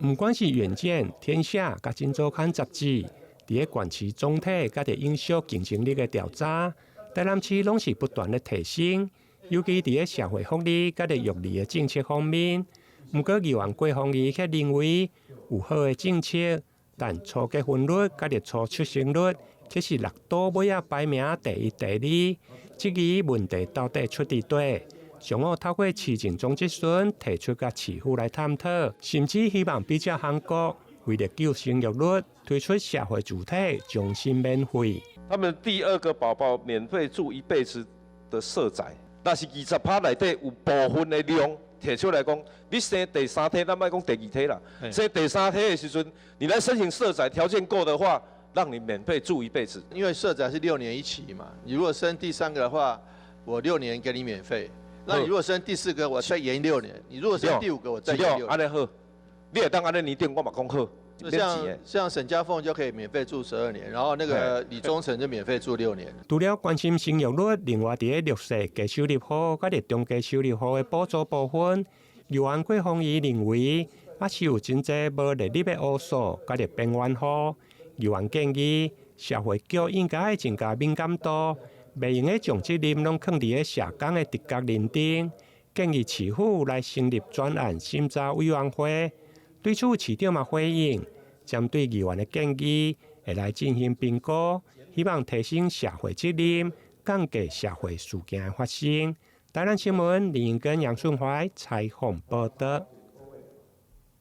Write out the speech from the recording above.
不管是《远见》、《天下》甲《今周刊》杂志，伫个县市总体甲伫影响竞争力的调查，台南市拢是不断的提升，尤其伫个社会福利甲伫育儿的政策方面。不过，议员郭丰义却认为有好的政策，但初结婚率甲伫初出生率却是6都尾啊排名第1、第2。这个问题到底出伫佗？上午透过市政总质询提出甲市府来探讨，甚至希望比照韩国，为了救生育率，推出社会主体终身免费。他们第2个宝宝免费住1辈子的社宅，那是20%内底有部分的量。提出来讲，你生第3胎，咱莫讲第2胎啦。生第3胎的时阵，你来申请社宅，条件够的话，让你免费住1辈子。因为社宅是6年一期嘛，你如果生第3个的话，我6年给你免费。那你如果生第4个，我再延6年；你如果生第5个，我再延6年。安尼好，你也当安尼年定，我嘛讲好。像沈家凤就可以免费住12年，然后那个李宗盛就免费住6年。除了关心生育率，另外伫个弱势低收入户甲伫中低收入户的补助部分，议员郭丰义认为，还是有真侪无利率的乌素甲伫边缘户。议员建议社会局应该增加敏感度，袂用个将责任拢放伫个社工的直觉认定。建议市府来成立专案审查委员会。对此，市长嘛回应，针对议员的建议，会来进行评估，希望提升社会责任，降低社会事件的发生。台南新闻林英根、杨顺怀采访报道。